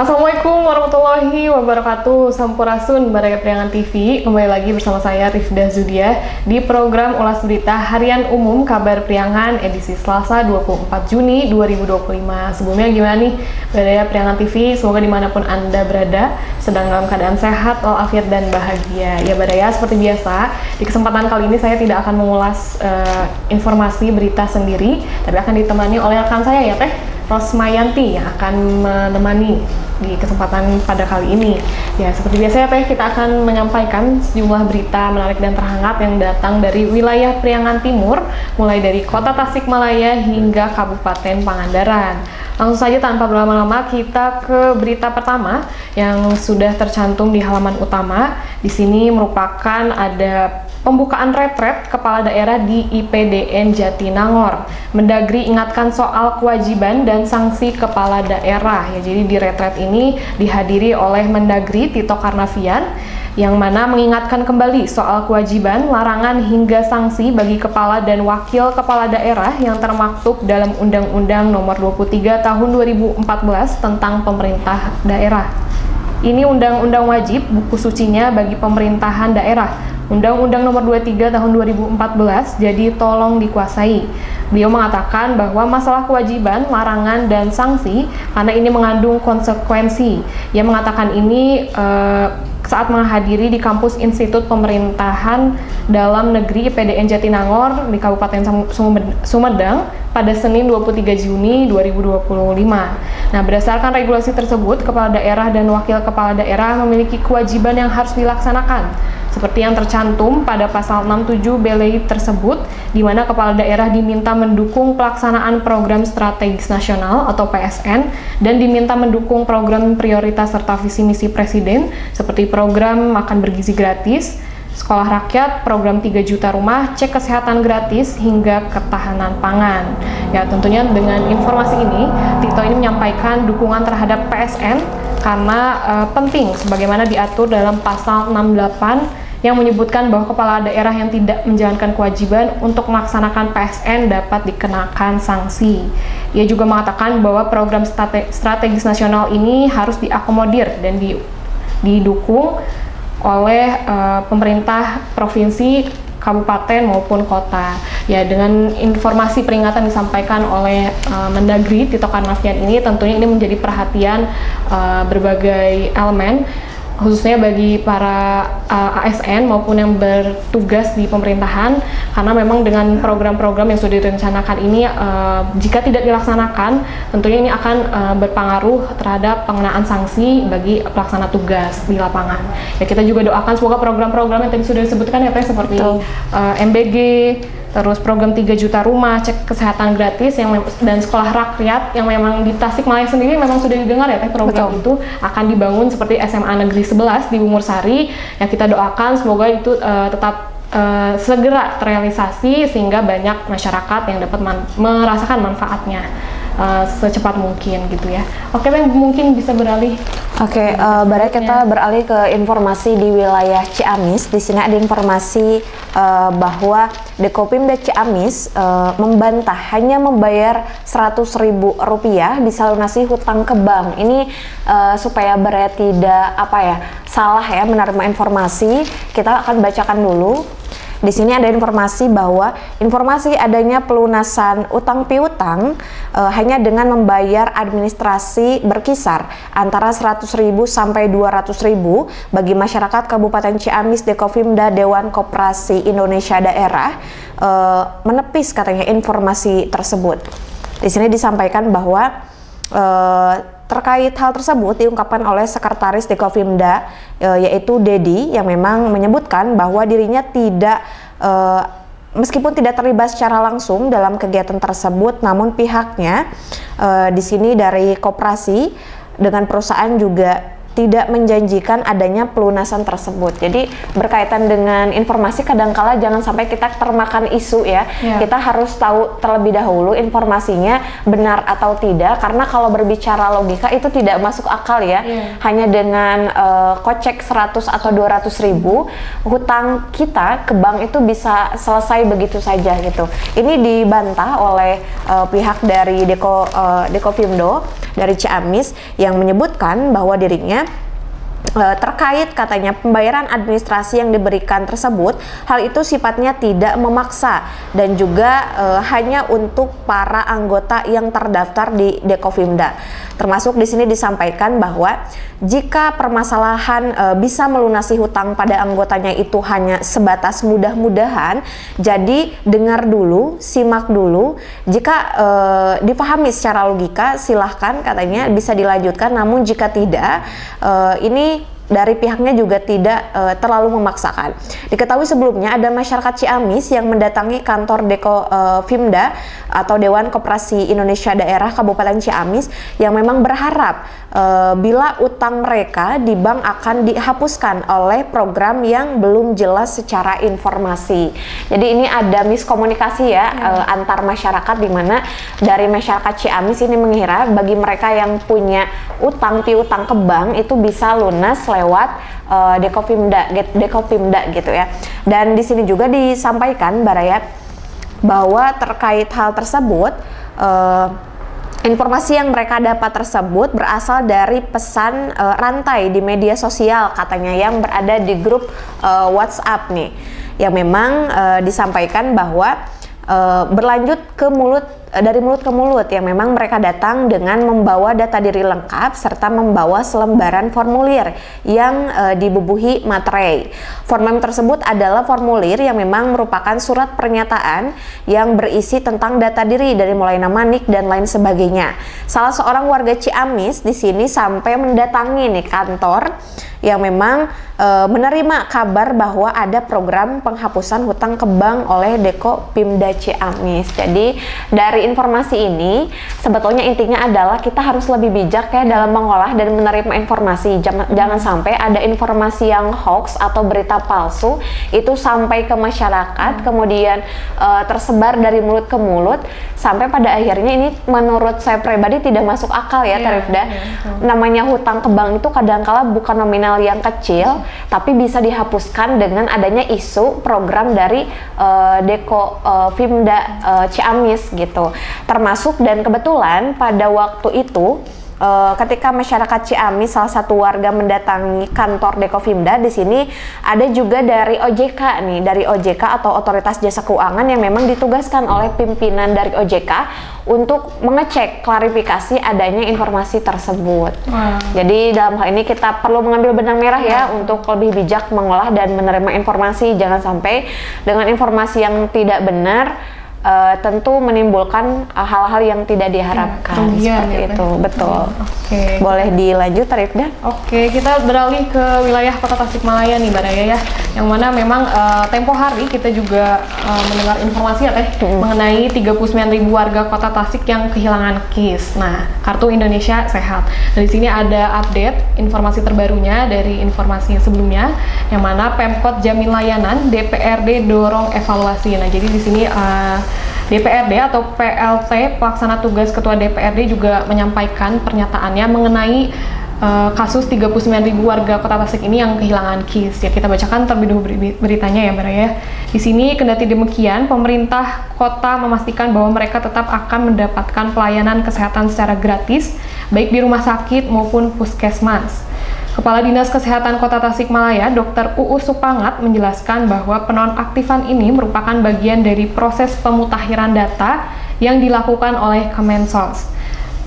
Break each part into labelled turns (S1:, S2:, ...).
S1: Assalamualaikum warahmatullahi wabarakatuh. Sampurasun Baraya Priangan TV. Kembali lagi bersama saya Rifda Zudia di program Ulas Berita Harian Umum Kabar Priangan edisi Selasa 24 Juni 2025. Sebelumnya gimana nih Baraya Priangan TV? Semoga dimanapun Anda berada sedang dalam keadaan sehat, walafiat dan bahagia. Ya Baraya, seperti biasa di kesempatan kali ini saya tidak akan mengulas informasi berita sendiri, tapi akan ditemani oleh rekan saya ya Teh Rosmayanti yang akan menemani di kesempatan pada kali ini. Ya, seperti biasa ya Teh, kita akan menyampaikan sejumlah berita menarik dan terhangat yang datang dari wilayah Priangan Timur, mulai dari Kota Tasikmalaya hingga Kabupaten Pangandaran. Langsung saja tanpa berlama-lama kita ke berita pertama yang sudah tercantum di halaman utama. Di sini merupakan ada pembukaan retret kepala daerah di IPDN Jatinangor. Mendagri ingatkan soal kewajiban dan sanksi kepala daerah. Ya, jadi di retret ini dihadiri oleh Mendagri Tito Karnavian yang mana mengingatkan kembali soal kewajiban, larangan hingga sanksi bagi kepala dan wakil kepala daerah yang termaktub dalam Undang-Undang Nomor 23 Tahun 2014 tentang pemerintah daerah. Ini undang-undang wajib, buku sucinya bagi pemerintahan daerah. Undang-Undang Nomor 23 Tahun 2014, jadi tolong dikuasai. Beliau mengatakan bahwa masalah kewajiban, larangan, dan sanksi karena ini mengandung konsekuensi. Ia mengatakan ini saat menghadiri di kampus Institut Pemerintahan Dalam Negeri IPDN Jatinangor di Kabupaten Sumedang pada Senin 23 Juni 2025. Nah, berdasarkan regulasi tersebut, kepala daerah dan wakil kepala daerah memiliki kewajiban yang harus dilaksanakan, seperti yang tercantum pada pasal 67 BLI tersebut, di mana kepala daerah diminta mendukung pelaksanaan program strategis nasional atau PSN dan diminta mendukung program prioritas serta visi misi presiden seperti program makan bergizi gratis, sekolah rakyat, program 3 juta rumah, cek kesehatan gratis, hingga ketahanan pangan. Ya, tentunya dengan informasi ini, Tito ini menyampaikan dukungan terhadap PSN karena penting sebagaimana diatur dalam pasal 68 yang menyebutkan bahwa kepala daerah yang tidak menjalankan kewajiban untuk melaksanakan PSN dapat dikenakan sanksi. Ia juga mengatakan bahwa program strategis nasional ini harus diakomodir dan didukung oleh pemerintah provinsi, kabupaten maupun kota. Ya, dengan informasi peringatan disampaikan oleh Mendagri Tito Karnavian ini, tentunya ini menjadi perhatian berbagai elemen, khususnya bagi para ASN maupun yang bertugas di pemerintahan, karena memang dengan program-program yang sudah direncanakan ini jika tidak dilaksanakan tentunya ini akan berpengaruh terhadap pengenaan sanksi bagi pelaksana tugas di lapangan. Ya, kita juga doakan semoga program-program yang tadi sudah disebutkan ya Teh, seperti MBG, terus program 3 juta rumah, cek kesehatan gratis dan sekolah rakyat yang memang di Tasikmalaya sendiri memang sudah didengar ya Teh, program itu akan dibangun seperti SMA Negeri 11 di Bungursari. Yang kita doakan semoga itu tetap segera terrealisasi sehingga banyak masyarakat yang dapat merasakan manfaatnya secepat mungkin gitu ya. Oke Teh, mungkin bisa beralih.
S2: Oke, Baraya, kita beralih ke informasi di wilayah Ciamis. Di sini ada informasi bahwa Dekopimda Ciamis membantah hanya membayar Rp100.000 bisa lunasi hutang ke bank. Ini supaya Baraya tidak salah ya menerima informasi. Kita akan bacakan dulu. Di sini ada informasi bahwa informasi adanya pelunasan utang piutang hanya dengan membayar administrasi berkisar antara Rp100.000 sampai Rp200.000 bagi masyarakat Kabupaten Ciamis. Dekopimda Dewan Koperasi Indonesia Daerah menepis katanya informasi tersebut. Di sini disampaikan bahwa terkait hal tersebut diungkapkan oleh Sekretaris Dekopimda yaitu Dedi, yang memang menyebutkan bahwa dirinya tidak meskipun tidak terlibat secara langsung dalam kegiatan tersebut, namun pihaknya di sini dari koperasi dengan perusahaan juga tidak menjanjikan adanya pelunasan tersebut. Jadi berkaitan dengan informasi kadangkala jangan sampai kita termakan isu ya. Kita harus tahu terlebih dahulu informasinya benar atau tidak, karena kalau berbicara logika itu tidak masuk akal ya. Hanya dengan kocek 100 atau 200 ribu hutang kita ke bank itu bisa selesai begitu saja gitu. Ini dibantah oleh pihak dari Dekopimdo dari Ciamis yang menyebutkan bahwa dirinya terkait katanya pembayaran administrasi yang diberikan tersebut, hal itu sifatnya tidak memaksa dan juga hanya untuk para anggota yang terdaftar di Dekopimda. Termasuk di sini disampaikan bahwa jika permasalahan bisa melunasi hutang pada anggotanya itu hanya sebatas mudah-mudahan, jadi dengar dulu, simak dulu. Jika dipahami secara logika, silahkan katanya bisa dilanjutkan. Namun jika tidak, ini dari pihaknya juga tidak terlalu memaksakan. Diketahui sebelumnya ada masyarakat Ciamis yang mendatangi kantor Dekopimda atau Dewan Koperasi Indonesia Daerah Kabupaten Ciamis yang memang berharap bila utang mereka di bank akan dihapuskan oleh program yang belum jelas secara informasi. Jadi ini ada miskomunikasi ya antar masyarakat, di mana dari masyarakat Ciamis ini mengira bagi mereka yang punya utang piutang ke bank itu bisa lunas lewat Dekopimda gitu ya. Dan di sini juga disampaikan Baraya bahwa terkait hal tersebut, informasi yang mereka dapat tersebut berasal dari pesan rantai di media sosial katanya yang berada di grup WhatsApp nih, yang memang disampaikan bahwa berlanjut ke dari mulut ke mulut, yang memang mereka datang dengan membawa data diri lengkap serta membawa selembaran formulir yang dibubuhi materai. Formulir tersebut adalah formulir yang memang merupakan surat pernyataan yang berisi tentang data diri dari mulai nama, nik dan lain sebagainya. Salah seorang warga Ciamis di sini sampai mendatangi nih kantor yang memang menerima kabar bahwa ada program penghapusan hutang ke bank oleh Dekopimda Ciamis. Jadi dari informasi ini sebetulnya intinya adalah kita harus lebih bijak ya dalam mengolah dan menerima informasi. Jangan sampai ada informasi yang hoax atau berita palsu itu sampai ke masyarakat, kemudian tersebar dari mulut ke mulut, sampai pada akhirnya ini menurut saya pribadi tidak masuk akal ya, Tarifda. Namanya hutang ke bank itu kadangkala bukan nominal yang kecil, tapi bisa dihapuskan dengan adanya isu program dari Dekopimda Ciamis gitu. Termasuk dan kebetulan pada waktu itu ketika masyarakat Ciamis salah satu warga mendatangi kantor Dekopimda, di sini ada juga dari OJK nih, dari OJK atau Otoritas Jasa Keuangan yang memang ditugaskan oleh pimpinan dari OJK untuk mengecek klarifikasi adanya informasi tersebut. Jadi dalam hal ini kita perlu mengambil benang merah ya untuk lebih bijak mengolah dan menerima informasi. Jangan sampai dengan informasi yang tidak benar tentu menimbulkan hal-hal yang tidak diharapkan. Seperti itu, betul. Boleh dilanjut, Tarifda?
S1: Kita beralih ke wilayah Kota Tasikmalaya nih, Baraya ya, yang mana memang tempo hari kita juga mendengar informasi ya Teh mengenai 39.000 warga Kota Tasik yang kehilangan KIS. Nah, Kartu Indonesia Sehat. Dari sini ada update informasi terbarunya dari informasi sebelumnya, yang mana Pemkot Jamin Layanan DPRD dorong evaluasi. Nah, jadi di sini DPRD atau PLT, Pelaksana Tugas Ketua DPRD, juga menyampaikan pernyataannya mengenai kasus 39.000 warga Kota Tasik ini yang kehilangan KIS. Ya, kita bacakan terlebih dahulu beritanya ya, Baraya. Di sini kendati demikian, pemerintah kota memastikan bahwa mereka tetap akan mendapatkan pelayanan kesehatan secara gratis, baik di rumah sakit maupun puskesmas. Kepala Dinas Kesehatan Kota Tasikmalaya, Dr. Uus Supangat, menjelaskan bahwa penonaktifan ini merupakan bagian dari proses pemutakhiran data yang dilakukan oleh Kemensos.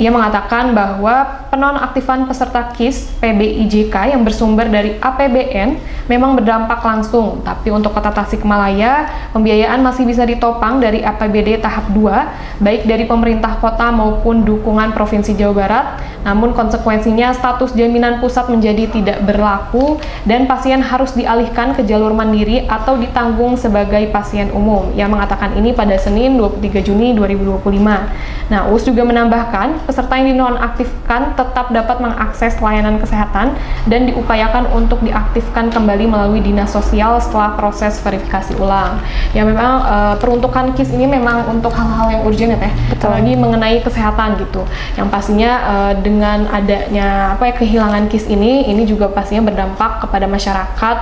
S1: Ia mengatakan bahwa penonaktifan peserta KIS PBIJK yang bersumber dari APBN memang berdampak langsung, tapi untuk Kota Tasikmalaya, pembiayaan masih bisa ditopang dari APBD tahap 2, baik dari pemerintah kota maupun dukungan Provinsi Jawa Barat. Namun konsekuensinya status jaminan pusat menjadi tidak berlaku dan pasien harus dialihkan ke jalur mandiri atau ditanggung sebagai pasien umum. Ia mengatakan ini pada Senin 23 Juni 2025. Nah, Uus juga menambahkan peserta yang dinonaktifkan tetap dapat mengakses layanan kesehatan dan diupayakan untuk diaktifkan kembali melalui dinas sosial setelah proses verifikasi ulang. Ya memang peruntukan KIS ini memang untuk hal-hal yang urgent ya Teh, apalagi mengenai kesehatan gitu. Yang pastinya dengan adanya kehilangan KIS ini juga pastinya berdampak kepada masyarakat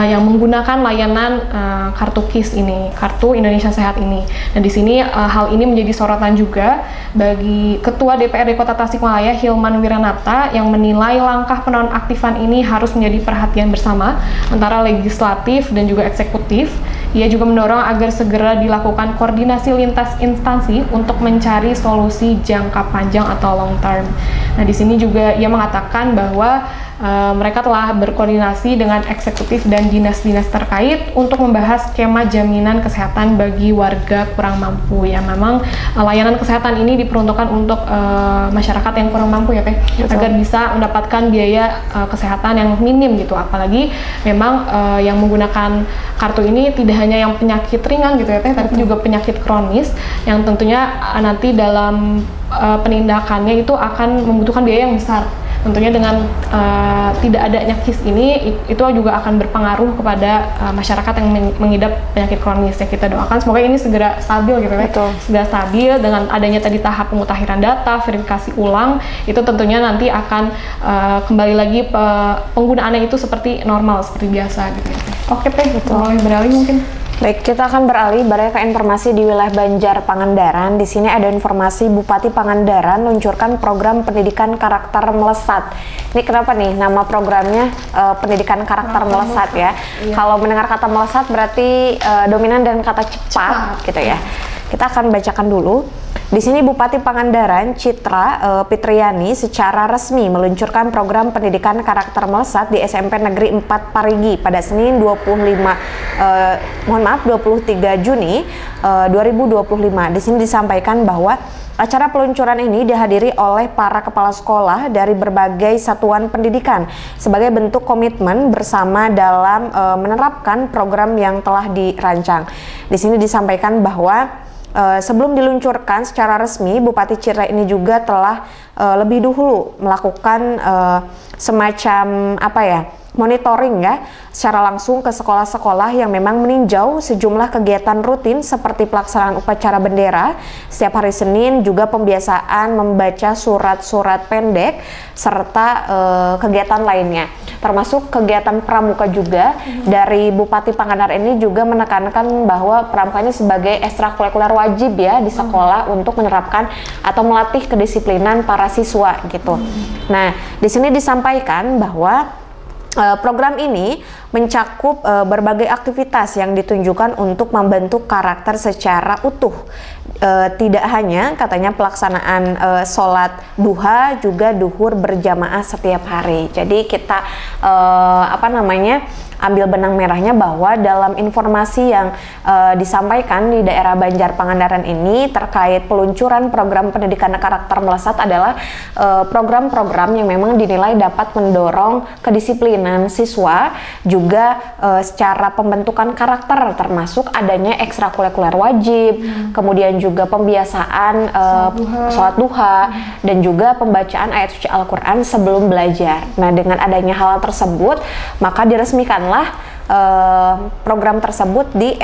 S1: yang menggunakan layanan kartu KIS ini, Kartu Indonesia Sehat ini. Dan di sini hal ini menjadi sorotan juga bagi Ketua DPRD Kota Tasikmalaya Hilman Wiranata yang menilai langkah penonaktifan ini harus menjadi perhatian bersama antara legislatif dan juga eksekutif. Ia juga mendorong agar segera dilakukan koordinasi lintas instansi untuk mencari solusi jangka panjang atau long term. Nah, di sini juga ia mengatakan bahwa mereka telah berkoordinasi dengan eksekutif dan dinas-dinas terkait untuk membahas skema jaminan kesehatan bagi warga kurang mampu. Ya memang layanan kesehatan ini diperuntukkan untuk masyarakat yang kurang mampu ya Teh, agar bisa mendapatkan biaya kesehatan yang minim gitu. Apalagi memang yang menggunakan kartu ini tidak hanya yang penyakit ringan gitu ya Teh, tapi juga penyakit kronis yang tentunya nanti dalam penindakannya itu akan membutuhkan biaya yang besar. Tentunya dengan tidak adanya KIS ini itu juga akan berpengaruh kepada masyarakat yang mengidap penyakit kronis. Ya kita doakan semoga ini segera stabil gitu ya. Segera stabil dengan adanya tadi tahap pemutahiran data, verifikasi ulang, itu tentunya nanti akan kembali lagi penggunaannya itu seperti normal, seperti biasa gitu ya. Oke Teh, mulai beralih mungkin.
S2: Baik, kita akan beralih ke informasi di wilayah Banjar Pangandaran. Di sini ada informasi Bupati Pangandaran meluncurkan program pendidikan karakter melesat. Ini kenapa nih nama programnya pendidikan karakter melesat ya? Iya. Kalau mendengar kata melesat berarti dominan dan kata cepat gitu ya. Kita akan bacakan dulu. Di sini Bupati Pangandaran Citra Pitriani secara resmi meluncurkan program pendidikan karakter melesat di SMP Negeri 4 Parigi pada Senin 23 Juni 2025. Di sini disampaikan bahwa acara peluncuran ini dihadiri oleh para kepala sekolah dari berbagai satuan pendidikan sebagai bentuk komitmen bersama dalam menerapkan program yang telah dirancang. Di sini disampaikan bahwa sebelum diluncurkan secara resmi, Bupati Citra ini juga telah lebih dahulu melakukan semacam monitoring ya secara langsung ke sekolah-sekolah yang memang meninjau sejumlah kegiatan rutin seperti pelaksanaan upacara bendera setiap hari Senin, juga pembiasaan membaca surat-surat pendek serta kegiatan lainnya, termasuk kegiatan pramuka juga. Dari Bupati Pangandaran ini juga menekankan bahwa pramuka ini sebagai ekstrakurikuler wajib ya di sekolah untuk menerapkan atau melatih kedisiplinan para siswa gitu. Nah, di sini disampaikan bahwa program ini mencakup berbagai aktivitas yang ditunjukkan untuk membentuk karakter secara utuh. Tidak hanya katanya pelaksanaan sholat duha, juga duhur berjamaah setiap hari. Jadi kita ambil benang merahnya bahwa dalam informasi yang disampaikan di daerah Banjar Pangandaran ini terkait peluncuran program pendidikan karakter melesat adalah program-program yang memang dinilai dapat mendorong kedisiplinan siswa, juga secara pembentukan karakter, termasuk adanya ekstrakurikuler wajib, kemudian juga pembiasaan sholat duha, dan juga pembacaan ayat suci Al-Quran sebelum belajar. Nah, dengan adanya hal tersebut, maka diresmikanlah program tersebut di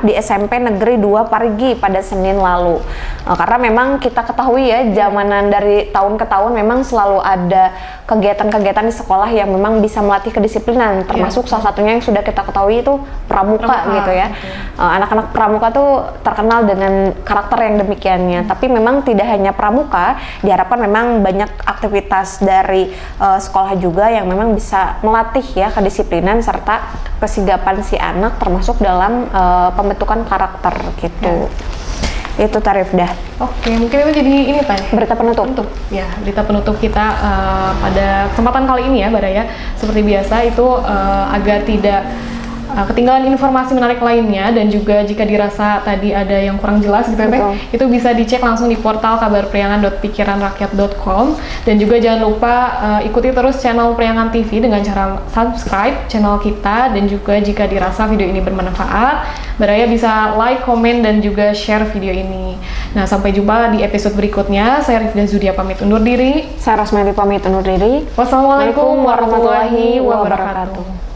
S2: di SMP Negeri 2 Parigi pada Senin lalu. Karena memang kita ketahui ya, zamanan dari tahun ke tahun memang selalu ada kegiatan-kegiatan di sekolah yang memang bisa melatih kedisiplinan, termasuk salah satunya yang sudah kita ketahui itu pramuka gitu ya. Anak-anak pramuka tuh terkenal dengan karakter yang demikiannya. Tapi memang tidak hanya pramuka, diharapkan memang banyak aktivitas dari sekolah juga yang memang bisa melatih ya kedisiplinan serta kesigapan si anak, termasuk dalam pembentukan karakter gitu. Itu Tarif dah.
S1: Oke, mungkin itu jadi ini Pak,
S2: berita penutup.
S1: Ya, berita penutup kita pada kesempatan kali ini ya, Baraya. Seperti biasa itu agar tidak ketinggalan informasi menarik lainnya, dan juga jika dirasa tadi ada yang kurang jelas gitu ya Teh, itu bisa dicek langsung di portal kabarpriangan.pikiranrakyat.com. Dan juga jangan lupa ikuti terus channel Priangan TV dengan cara subscribe channel kita, dan juga jika dirasa video ini bermanfaat, Baraya bisa like, komen, dan juga share video ini. Nah, sampai jumpa di episode berikutnya. Saya Rifda Zudia pamit undur diri.
S2: Saya Rosmeli pamit undur diri.
S1: Wassalamualaikum warahmatullahi wabarakatuh.